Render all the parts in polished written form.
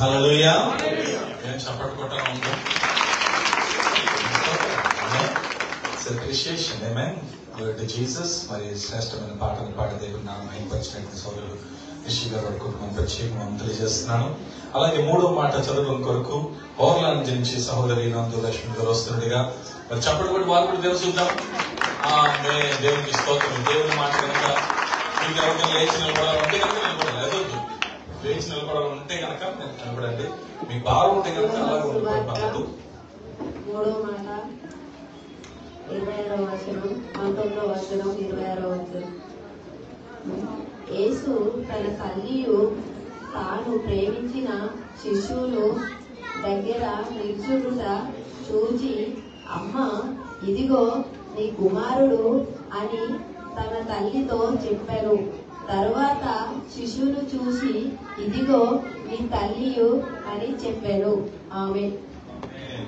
హల్లెలూయా. నేను చప్పట్లు కొట్టడం ఉందా? Appreciation. Amen. Glory to Jesus. మరి శ్రేష్టమైన పాటలు పాడి దేవుని నామం మహిమపరిచినటువంటి సోదరుడు రిషి గారి వరకు మనం ప్రత్యేకంగా తెలియజేస్తున్నాను. అలాగే మూడో మాట చదవడం కొరకు ఓర్లాండ్ నుంచి సహోదరి నందు లక్ష్మి గారు వస్తుండగా మరి చప్పట్లు కొట్టి వారు కూడా దేవుడు చూద్దాం. దేవునికి స్తోత్రం. దేవుని మాట కనుక మీకు ఎవరికైనా లేచి నిలబడాలంటే కనుక నిలబడాలి. లేదొద్దు, లేచి నిలబడాలంటే కనుక నిలబడండి. మీకు బాగా ఉంటే కనుక అలాగే ఉండిపోయి. మూడో మాట 26వ వచనం, 19వ వచనం, 26వ వచనం. యేసు తన తల్లియు తాను ప్రేమించిన శిశువులు దగ్గర నిల్చుండుట చూచి, అమ్మ ఇదిగో నీ కుమారుడు అని తన తల్లితో చెప్పాను. తరువాత శిశువును చూసి, ఇదిగో నీ తల్లియు అని చెప్పాను. ఆమేన్.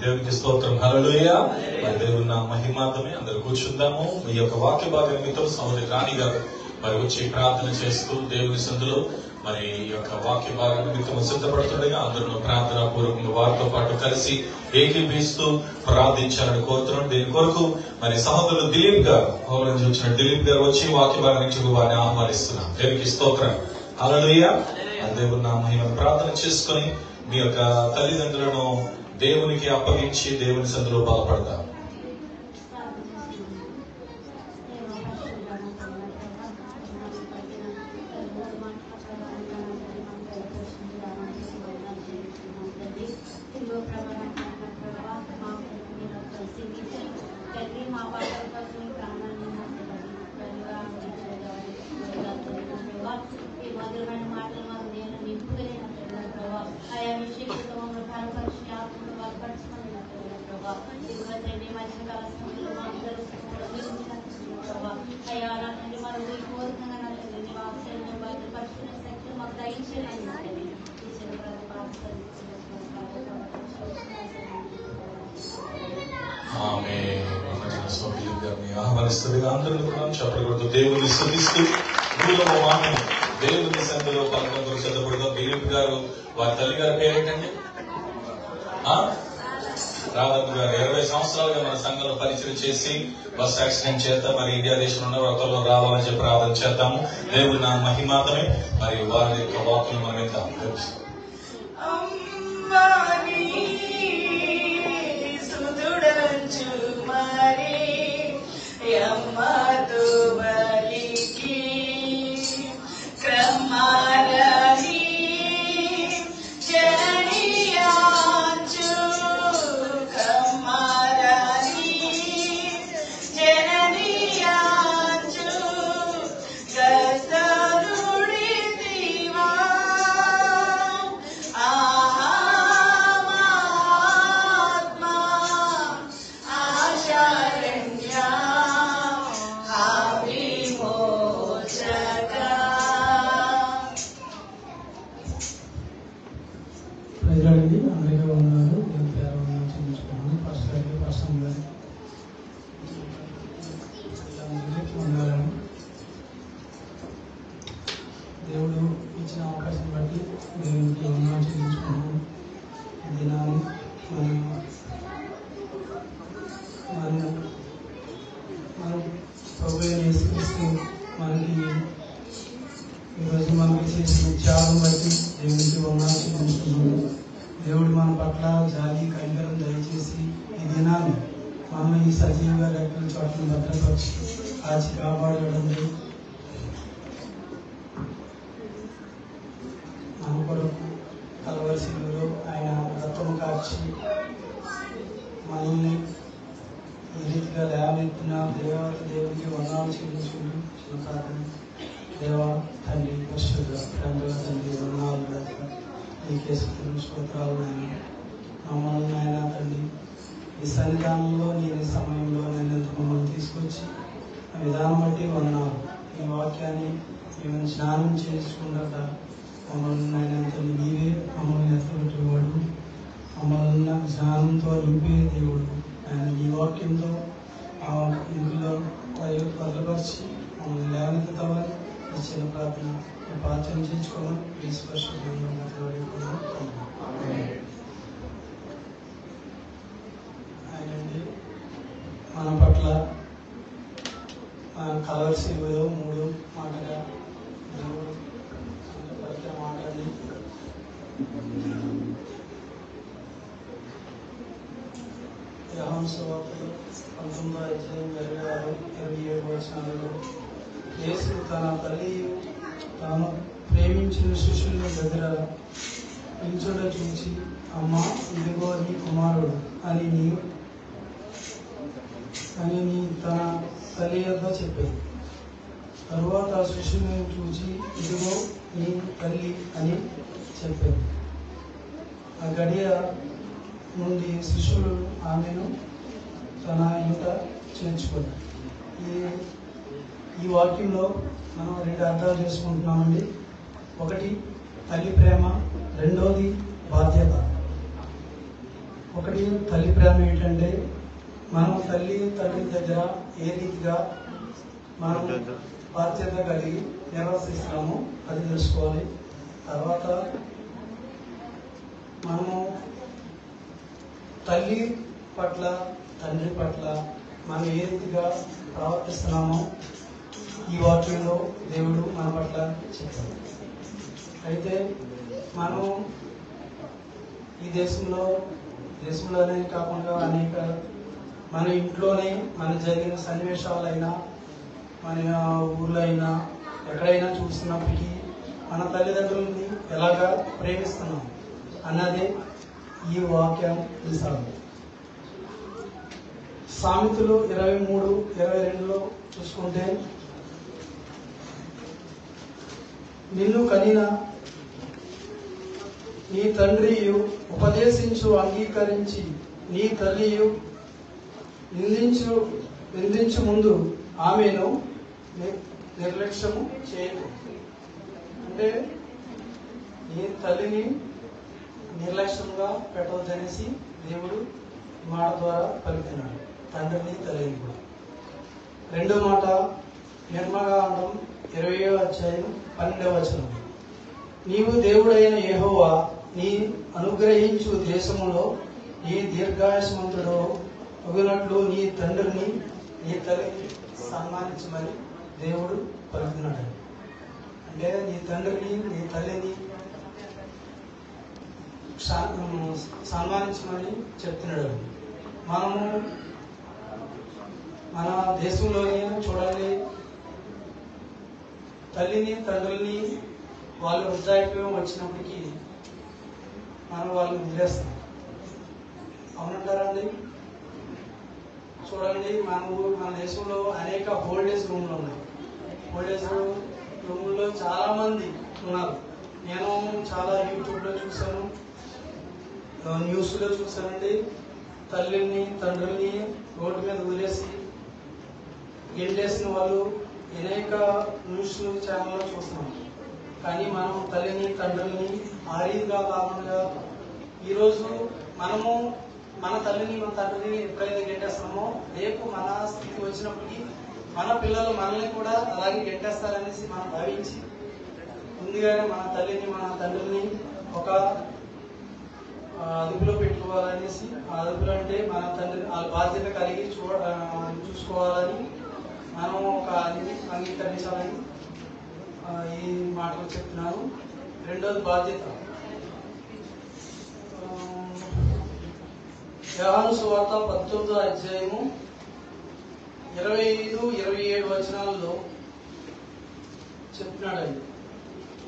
దేవునికి స్తోత్రం. హల్లెలూయా. మరి దేవుని నా మహిమార్థమే. అందరూ కూర్చుందాము. మీ యొక్క వాక్య భాగం మీతో సహోదరి రాణి గారు మరి వచ్చి ప్రార్థన చేస్తూ దేవుని సందులో మరి ఈ యొక్క వాక్య భాగం మీతో సిద్ధపడుతుండగా అందరూ ప్రార్థనా పూర్వకంగా వారితో పాటు కలిసి ఏకీపిస్తూ ప్రార్థించాలని కోరుతున్నాను. దీని కొరకు మరి సహోదరులు దిలీప్ గారు, హోలం చూసిన దిలీప్ గారు వచ్చి వాక్య భాగం నుంచి వారిని ఆహ్వానిస్తున్నాం. దేవునికి స్తోత్రం. హల్లెలూయా. దేవుని నా మహిమను ప్రార్థన చేసుకుని మీ యొక్క తల్లిదండ్రులను దేవునికి అప్పగించి దేవుని సందులో బలపడతారు. ఆహ్వానిస్తుంది. అందరూ కూడా చెప్పకూడదు. దేవుని స్తుతిస్తూ మూడవ వాక్యం దేవుని సంధిలో పాల్గొంటూ చదవకూడదు. దిలీప్ గారు వారి తల్లి గారి పేరేంటండి? రాధమ్మ గారు 20 సంవత్సరాలుగా మన సంఘంలో పరిచయం చేసి బస్ యాక్సిడెంట్ చేత మరి ఇండియా దేశంలో ఉన్న ఒకరిలో రావాలని చెప్పి ప్రార్థన చేద్దాము. దేవుని నా మహిమాతమే. మరి వారి యొక్క వాక్కులు మనం విందాం. దేవుడు ఇచ్చిన అవకాశం బట్టి దేవునికి వందనాలు చెల్లించుకున్నాము. దినాన్ని మనం ప్రభువైన యేసుక్రీస్తు మనకి ఈరోజు మనకి చేసిన త్యాగం బట్టి దేవునికి వందనాలు చెల్లించుకున్నాము. దేవుడు మన పట్ల జాలి కనికరం దయచేసి ఈ దినాన్ని మనం ఈ సజీవంగా రెక్కల చోట్ల భద్రపరిచి కాచి కాపాడడం మన కొరకు కలవరిశిలో ఆయన రక్తము కార్చి మనల్ని ఈ రీతిగా లేవనెత్తిన దేవునికి వందనాలు చెల్లించుకుంటూ చిన్న ప్రార్థన. దేవా తండ్రి, పరిశుద్ధ ప్రేమ తండ్రి, వందనాలు నీకే స్తోత్రాలు. మమ్మల్ని ఆయన తండ్రి ఈ సన్నిధానంలో నేను సమయంలో నేను మమ్మల్ని తీసుకొచ్చి ఆ విధానం బట్టి వందనాలు. ఈ వాక్యాన్ని మేము స్నానం చేసుకుంటా మమ్మల్ని ఆయన నీవే మమ్మల్ని ఎత్తబెట్టేవాడు, మమ్మల్ని జ్ఞానంతో నింపే దేవుడు. ఆయన ఈ వాక్యంతో ఆ ఇందులో భద్రపరిచి మమ్మల్ని లేవనెత్తుతామని ఇచ్చిన ప్రార్థన ప్రార్థన చేయించుకోవడం ఈ స్పష్టంగా ఆయనండి మన పట్ల కలర్ సిలువలో 3 మాటగా దేవుడు పలికిన మాటని యోహాను సువార్తలో 19వ అధ్యాయం 26-27 వచనాలలో యేసు తన తల్లి తాను ప్రేమించిన శిష్యుల దగ్గర నిల్చుండ చూసి, అమ్మ ఇదిగో నీ కుమారుడు అని తన తల్లి వద్ద చెప్పాడు. తరువాత శిష్యులను చూసి, ఇదిగో నీ తల్లి అని చెప్పాడు. ఆ గడియ నుండి శిష్యులు ఆమెను తన ఇంట చేర్చుకున్నారు. ఈ వాక్యంలో మనం 2 అర్థాలు చేసుకుంటున్నామండి. ఒకటి తల్లి ప్రేమ, రెండోది బాధ్యత. ఒకటి తల్లి ప్రేమ ఏంటంటే మనం తల్లి తండ్రి దగ్గర ఏ రీతిగా మనం బాధ్యత కలిగి నిర్వర్తిస్తామో అది తెలుసుకోవాలి. తర్వాత మనము తల్లి పట్ల తండ్రి పట్ల మనం ఏ రీతిగా ప్రవర్తిస్తున్నామో ఈ వాక్యంలో దేవుడు మన పట్ల చెప్తాడు. అయితే మనం ఈ దేశంలోనే కాకుండా అనేక మన ఇంట్లోనే మన జరిగిన సన్నివేశాలైనా మన ఊర్లో అయినా ఎక్కడైనా చూస్తున్నప్పటికీ మన తల్లిదండ్రులని ఎలాగా ప్రేమిస్తున్నాం అన్నదే ఈ వాక్యం విషయం. సామెతలు 23-22లో చూసుకుంటే, నిన్ను కనిన నీ తండ్రియు ఉపదేశించు అంగీకరించి నీ తల్లియు నిందించు ముందు ఆమెను నిర్లక్ష్యము చేయకు. అంటే నీ తల్లిని నిర్లక్ష్యంగా పెట్టవద్దనేసి దేవుడు మాట ద్వారా పలికినాడు, తండ్రిని తల్లిని కూడా. రెండో మాట నిర్మకాండం 20వ అధ్యాయం 12వ వచనం, నీవు దేవుడైన యెహోవా నీ అనుగ్రహించు దేశములో నీ దీర్ఘాయుష్మంతుడు అగునట్లు నీ తండ్రిని నీ తల్లిని సన్మానించమని దేవుడు పలుకుతున్నాడు. అంటే నీ తండ్రిని నీ తల్లిని సన్మానించమని చెప్తున్నాడు. మనము మన దేశంలోనే చూడాలి, తల్లిని తండ్రుల్ని వాళ్ళు వృద్ధాప్యం వచ్చినప్పటికీ మనం వాళ్ళని వదిలేస్తాం. అవునంటారండి? చూడండి, మన దేశంలో అనేక ఓల్డేజ్ రూమ్లు ఉన్నాయి. ఓల్డేజ్ రూమ్లో చాలా మంది ఉన్నారు. నేను చాలా యూట్యూబ్లో చూశాను, న్యూస్లో చూశానండి. తల్లిని తండ్రుల్ని రోడ్డు మీద వదిలేసి గెంటేసిన వాళ్ళు అనేక న్యూస్ ఛానల్లో చూస్తున్నాం. కానీ మనం తల్లిని తండ్రుల్ని ఆ రీతిగా కాకుండా ఈరోజు మనము మన తల్లిని మన తండ్రిని ఎప్పుడైతే గెంటేస్తామో రేపు మన స్థితి వచ్చినప్పటికీ మన పిల్లలు మనల్ని కూడా అలాగే గెంటేస్తారనేసి మనం భావించి ముందుగానే మన తల్లిని మన తండ్రిని ఒక అదుపులో పెట్టుకోవాలనేసి, ఆ అదుపులో అంటే మన తండ్రి వాళ్ళ బాధ్యత కలిగి చూసుకోవాలని మనం ఒక అంగీకరించాలని ఈ మాటలు చెప్తున్నాను. రెండోది బాధ్యత. యోహాను సువార్త 19వ అధ్యాయము 25-27 వచనాలలో చెప్తున్నాడండి,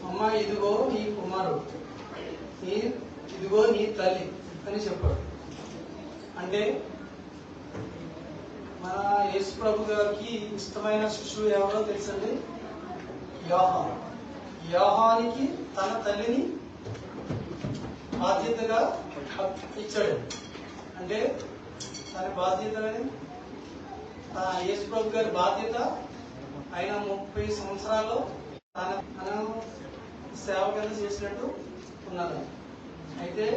అమ్మ ఇదిగో నీ కుమారుడు, ఇదిగో నీ తల్లి అని చెప్పాడు. అంటే మన యేసు ప్రభు గారికి ఇష్టమైన శిష్యుడు ఎవరో తెలుసండి? యోహానికి తన తల్లిని బాధ్యతగా ఇచ్చాడు. అంటే తన బాధ్యతని యేసు ప్రభు గారి బాధ్యత ఆయన 30 సంవత్సరాల్లో తన సేవ కింద చేసినట్టు ఉన్నది. అయితే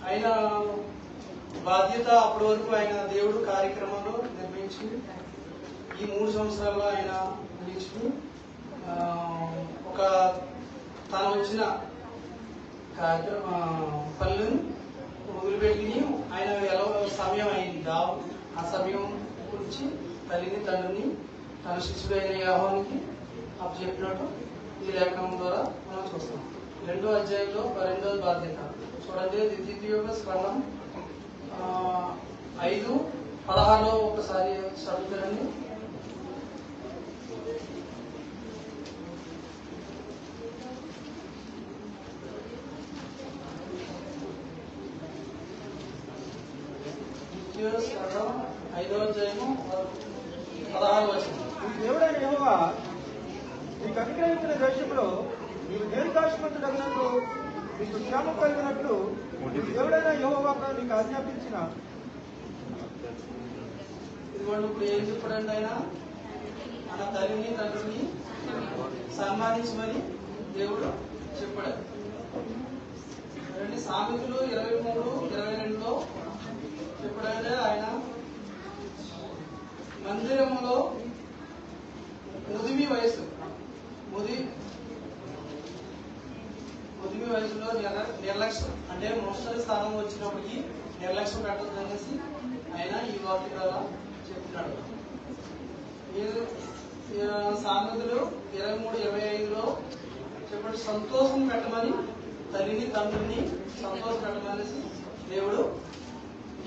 ఆయన బాధ్యత అప్పటి వరకు ఆయన దేవుడు కార్యక్రమంలో నిర్వహించి ఈ 3 సంవత్సరాల్లో ఆయన నిలిచి ఒక తను వచ్చిన పళ్ళుని వదిలిపెట్టి ఆయన ఎలా సమయం అయింది ఆ సమయం గురించి తల్లిని తండ్రిని తన శిష్యుడైన యోహానుకి అప్పచెప్పినట్టు ఈ లేఖనం ద్వారా మనం చూస్తాం. 2వ అధ్యాయంలో 2వ బాధ్యత చూడండి. ద్వితీయోపదేశకాండం 5:16 ఒకసారి చదువుతారండి. ద్వితీయోపదేశకాండం 5వ అధ్యాయము 16 వచనం. దేవుడైన యెహోవా నీకు అనుగ్రహించిన దేశంలో నీవు దీర్ఘాయుష్మంతుడగినట్లు నీకు క్షేమం కలిగినట్లు దేవుడైన యెహోవా నీకు ఆజ్ఞాపించిన. ఇదిగోండి ఇప్పుడు ఏం చెప్పాడండి ఆయన? మన తల్లిని తండ్రిని సన్మానించమని దేవుడు చెప్పాడు. సామెతలు 23:22లో చెప్పాడంటే ఆయన మందిరంలో ముదిమి వయసులో నిర్లక్ష్యం అంటే ముసలి స్థానం వచ్చినప్పటికీ నిర్లక్ష్యం పెట్టద్దు అనేసి ఆయన ఈ వాక్యం ద్వారా చెప్తున్నాడు. సామెతలు 23:25లో చెప్పండి, సంతోషం పెట్టమని తల్లిని తండ్రిని సంతోషం పెట్టమనేసి దేవుడు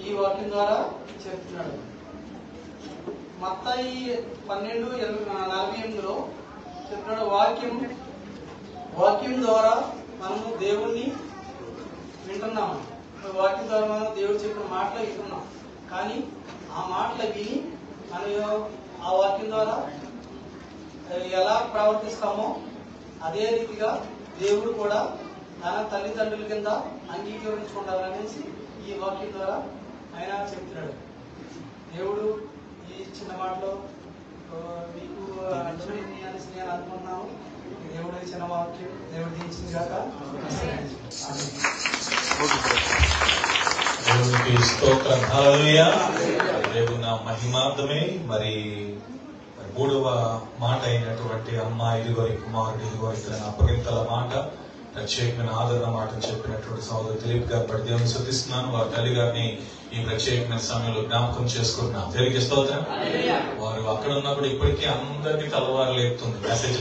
ఈ వాక్యం ద్వారా చెప్తున్నాడు. మత్తయి 12:48లో చెప్పినాడు, వాక్యం ద్వారా మనము దేవుణ్ణి వింటున్నాము. వాక్యం ద్వారా మనం దేవుడు చెప్పిన మాటలు వింటున్నాం. కానీ ఆ మాటలు విని మనం ఆ వాక్యం ద్వారా ఎలా ప్రవర్తిస్తామో అదే రీతిగా దేవుడు కూడా తన తల్లిదండ్రుల కింద అంగీకరించుకుంటారనేసి ఈ వాక్యం ద్వారా ఆయన చెప్తున్నాడు. దేవుడు ఈ చిన్న మాటలో మీకు అర్థమైంది అనేసి నేను అనుకుంటున్నాను. దేవుడు చిన్న వాక్యం దేవుడు దీవించింది కాక. దేవునికి స్తోత్రం. హల్లెలూయా. దేవుని మహిమార్థమే. మరి 3వ మాట అయినటువంటి అమ్మ ఇదిగోరి కుమారుడు ఇదిగోరి ఇక్కడ అప్పగింతల మాట, ప్రత్యేకమైన ఆదరణ మాట చెప్పినటువంటి సోదరు దిలీప్ గారు బట్టి దేవుని స్తుతిస్తున్నాను. వారి తల్లి గారిని ఈ ప్రత్యేకమైన సమయంలో జ్ఞాపకం చేసుకుంటున్నాం. దేవునికి స్తోత్రం. వారు అక్కడ ఉన్నప్పుడు ఇప్పటికీ అందరికీ తలవారు లేపుతుంది. మెసేజ్